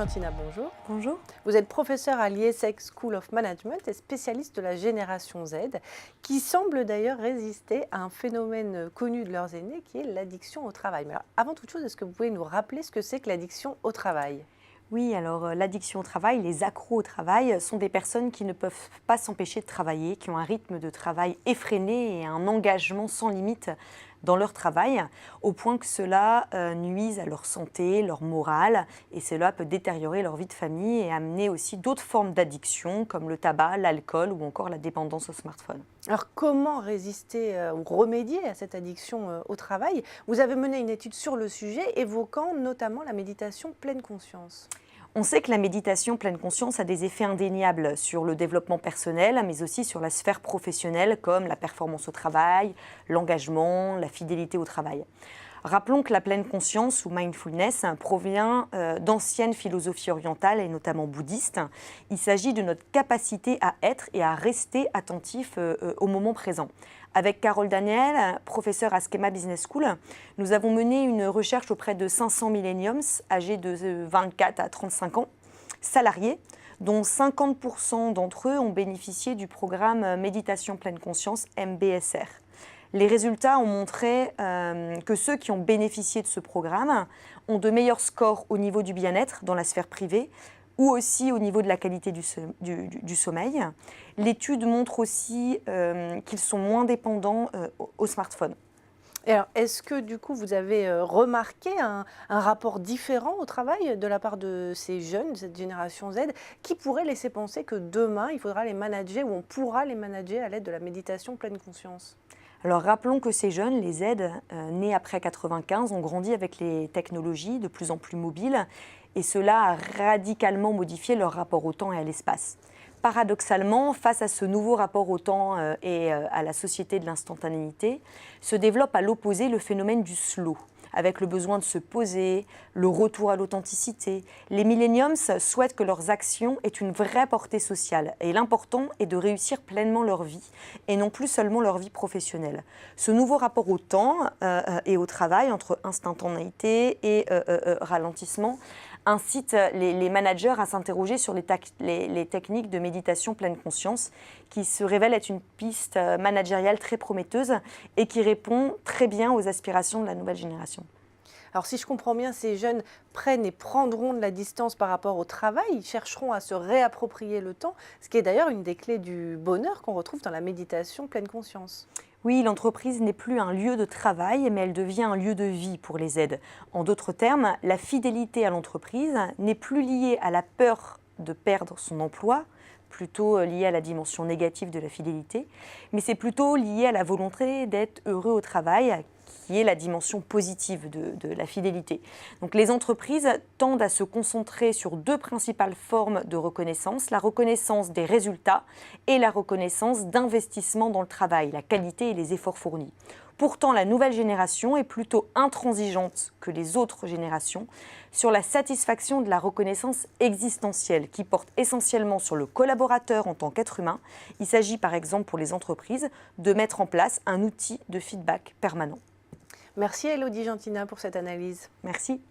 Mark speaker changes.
Speaker 1: Gentina, bonjour.
Speaker 2: Bonjour.
Speaker 1: Vous êtes professeur à l'IESEG School of Management et spécialiste de la génération Z, qui semble d'ailleurs résister à un phénomène connu de leurs aînés, qui est l'addiction au travail. Mais alors, avant toute chose, est-ce que vous pouvez nous rappeler ce que c'est que l'addiction au travail ?
Speaker 2: Oui, alors l'addiction au travail, les accros au travail sont des personnes qui ne peuvent pas s'empêcher de travailler, qui ont un rythme de travail effréné et un engagement sans limite dans leur travail, au point que cela nuise à leur santé, leur morale, et cela peut détériorer leur vie de famille et amener aussi d'autres formes d'addiction, comme le tabac, l'alcool ou encore la dépendance au smartphone.
Speaker 1: Alors, comment résister ou remédier à cette addiction au travail ? Vous avez mené une étude sur le sujet, évoquant notamment la méditation pleine conscience.
Speaker 2: On sait que la méditation pleine conscience a des effets indéniables sur le développement personnel, mais aussi sur la sphère professionnelle, comme la performance au travail, l'engagement, la fidélité au travail. Rappelons que la pleine conscience ou mindfulness provient d'anciennes philosophies orientales et notamment bouddhistes. Il s'agit de notre capacité à être et à rester attentif au moment présent. Avec Carole Daniel, professeure à Schema Business School, nous avons mené une recherche auprès de 500 millennials âgés de 24 à 35 ans, salariés, dont 50% d'entre eux ont bénéficié du programme Méditation pleine conscience MBSR. Les résultats ont montré que ceux qui ont bénéficié de ce programme ont de meilleurs scores au niveau du bien-être dans la sphère privée ou aussi au niveau de la qualité du sommeil. L'étude montre aussi qu'ils sont moins dépendants au smartphone.
Speaker 1: Et alors, est-ce que du coup, vous avez remarqué un rapport différent au travail de la part de ces jeunes, de cette génération Z, qui pourrait laisser penser que demain, il faudra les manager ou on pourra les manager à l'aide de la méditation pleine conscience ?
Speaker 2: Alors rappelons que ces jeunes, les Z, nés après 95, ont grandi avec les technologies de plus en plus mobiles et cela a radicalement modifié leur rapport au temps et à l'espace. Paradoxalement, face à ce nouveau rapport au temps et à la société de l'instantanéité, se développe à l'opposé le phénomène du slow, avec le besoin de se poser, le retour à l'authenticité. Les millenniums souhaitent que leurs actions aient une vraie portée sociale et l'important est de réussir pleinement leur vie et non plus seulement leur vie professionnelle. Ce nouveau rapport au temps et au travail entre instantanéité et ralentissement incite les managers à s'interroger sur les techniques de méditation pleine conscience qui se révèlent être une piste managériale très prometteuse et qui répond très bien aux aspirations de la nouvelle génération.
Speaker 1: Alors, si je comprends bien, ces jeunes prennent et prendront de la distance par rapport au travail, ils chercheront à se réapproprier le temps, ce qui est d'ailleurs une des clés du bonheur qu'on retrouve dans la méditation pleine conscience.
Speaker 2: Oui, l'entreprise n'est plus un lieu de travail, mais elle devient un lieu de vie pour les Z. En d'autres termes, la fidélité à l'entreprise n'est plus liée à la peur de perdre son emploi, plutôt liée à la dimension négative de la fidélité, mais c'est plutôt lié à la volonté d'être heureux au travail, qui est la dimension positive de la fidélité. Donc les entreprises tendent à se concentrer sur deux principales formes de reconnaissance, la reconnaissance des résultats et la reconnaissance d'investissement dans le travail, la qualité et les efforts fournis. Pourtant, la nouvelle génération est plutôt intransigeante que les autres générations sur la satisfaction de la reconnaissance existentielle qui porte essentiellement sur le collaborateur en tant qu'être humain. Il s'agit par exemple pour les entreprises de mettre en place un outil de feedback permanent.
Speaker 1: Merci Elodie Gentina pour cette analyse.
Speaker 2: Merci.